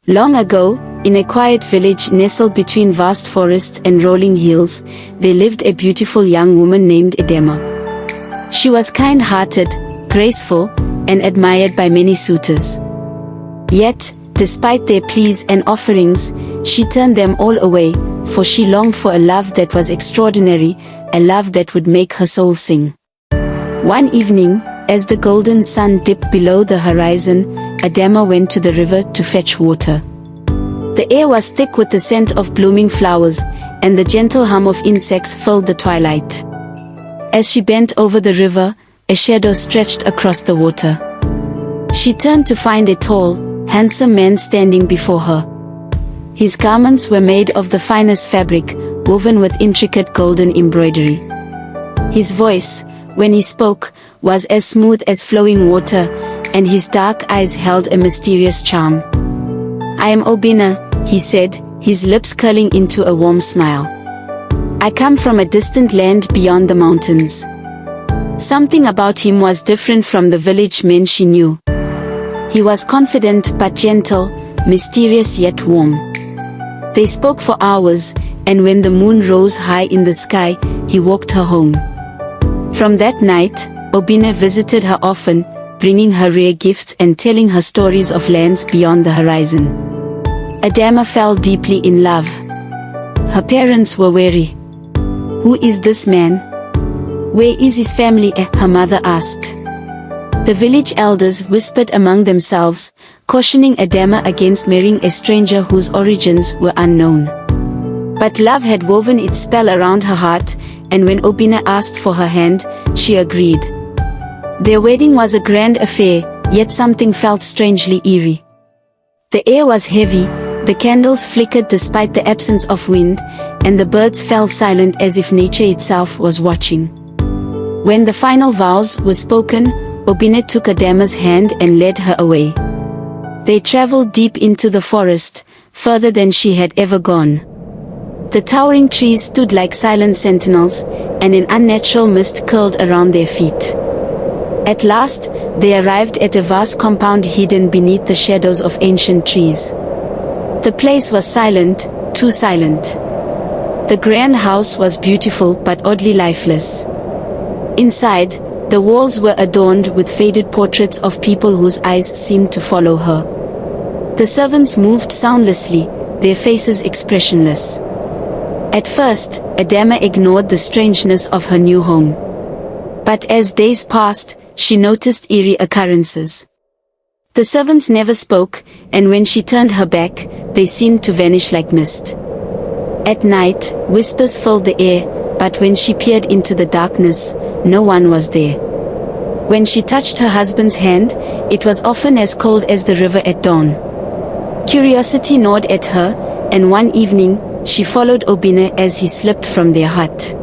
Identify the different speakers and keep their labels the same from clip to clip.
Speaker 1: Long ago, in a quiet village nestled between vast forests and rolling hills, there lived a beautiful young woman named Adamma. She was kind-hearted, graceful, and admired by many suitors. Yet, despite their pleas and offerings, she turned them all away, for she longed for a love that was extraordinary, a love that would make her soul sing. One evening, as the golden sun dipped below the horizon, Adamma went to the river to fetch water. The air was thick with the scent of blooming flowers, and the gentle hum of insects filled the twilight. As she bent over the river, a shadow stretched across the water. She turned to find a tall, handsome man standing before her. His garments were made of the finest fabric, woven with intricate golden embroidery. His voice, when he spoke, was as smooth as flowing water, and his dark eyes held a mysterious charm. "I am Obinna," he said, his lips curling into a warm smile. "I come from a distant land beyond the mountains." Something about him was different from the village men she knew. He was confident but gentle, mysterious yet warm. They spoke for hours, and when the moon rose high in the sky, he walked her home. From that night, Obinna visited her often, bringing her rare gifts and telling her stories of lands beyond the horizon. Adamma fell deeply in love. Her parents were wary. "Who is this man? Where is his family?" her mother asked. The village elders whispered among themselves, cautioning Adamma against marrying a stranger whose origins were unknown. But love had woven its spell around her heart, and when Obinna asked for her hand, she agreed. Their wedding was a grand affair, yet something felt strangely eerie. The air was heavy, the candles flickered despite the absence of wind, and the birds fell silent as if nature itself was watching. When the final vows were spoken, Obinna took Adamma's hand and led her away. They traveled deep into the forest, further than she had ever gone. The towering trees stood like silent sentinels, and an unnatural mist curled around their feet. At last, they arrived at a vast compound hidden beneath the shadows of ancient trees. The place was silent, too silent. The grand house was beautiful but oddly lifeless. Inside, the walls were adorned with faded portraits of people whose eyes seemed to follow her. The servants moved soundlessly, their faces expressionless. At first, Adamma ignored the strangeness of her new home. But as days passed, she noticed eerie occurrences. The servants never spoke, and when she turned her back, they seemed to vanish like mist. At night, whispers filled the air, but when she peered into the darkness, no one was there. When she touched her husband's hand, it was often as cold as the river at dawn. Curiosity gnawed at her, and one evening, she followed Obinna as he slipped from their hut.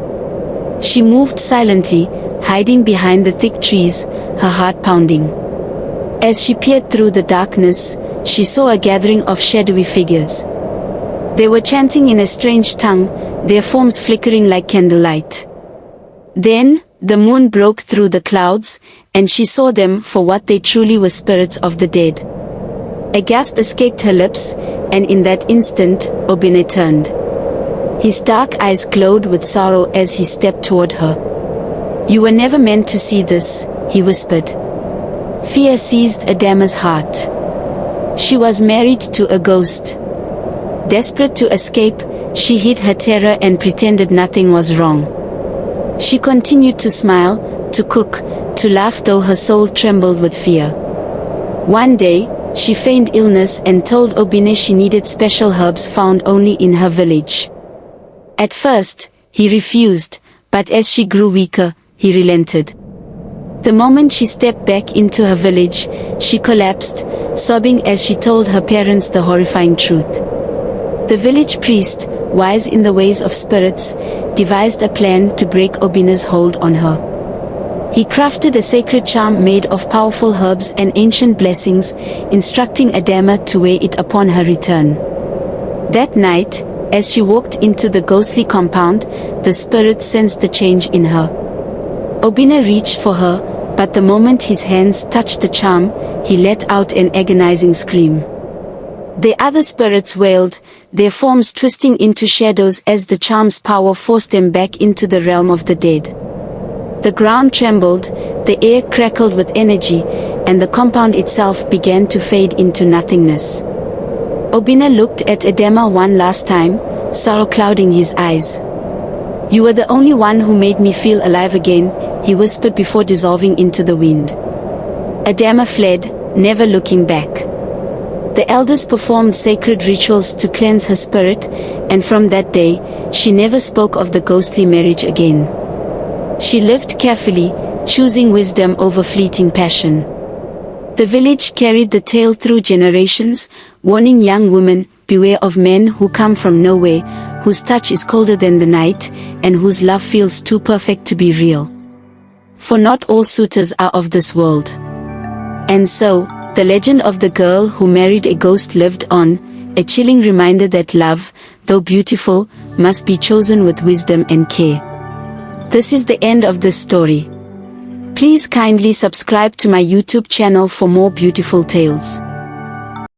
Speaker 1: She moved silently, hiding behind the thick trees, her heart pounding. As she peered through the darkness, she saw a gathering of shadowy figures. They were chanting in a strange tongue, their forms flickering like candlelight. Then, the moon broke through the clouds, and she saw them for what they truly were, spirits of the dead. A gasp escaped her lips, and in that instant, Obinna turned. His dark eyes glowed with sorrow as he stepped toward her. "You were never meant to see this," he whispered. Fear seized Adamma's heart. She was married to a ghost. Desperate to escape, she hid her terror and pretended nothing was wrong. She continued to smile, to cook, to laugh, though her soul trembled with fear. One day, she feigned illness and told Obinna she needed special herbs found only in her village. At first, he refused, but as she grew weaker, he relented. The moment she stepped back into her village, she collapsed, sobbing as she told her parents the horrifying truth. The village priest, wise in the ways of spirits, devised a plan to break Obinna's hold on her. He crafted a sacred charm made of powerful herbs and ancient blessings, instructing Adamma to wear it upon her return. That night, as she walked into the ghostly compound, the spirit sensed the change in her. Obinna reached for her, but the moment his hands touched the charm, he let out an agonizing scream. The other spirits wailed, their forms twisting into shadows as the charm's power forced them back into the realm of the dead. The ground trembled, the air crackled with energy, and the compound itself began to fade into nothingness. Obinna looked at Adamma one last time, sorrow clouding his eyes. "You were the only one who made me feel alive again," he whispered before dissolving into the wind. Adamma fled, never looking back. The elders performed sacred rituals to cleanse her spirit, and from that day, she never spoke of the ghostly marriage again. She lived carefully, choosing wisdom over fleeting passion. The village carried the tale through generations, warning young women, beware of men who come from nowhere, whose touch is colder than the night, and whose love feels too perfect to be real. For not all suitors are of this world. And so, the legend of the girl who married a ghost lived on, a chilling reminder that love, though beautiful, must be chosen with wisdom and care. This is the end of this story. Please kindly subscribe to my YouTube channel for more beautiful tales.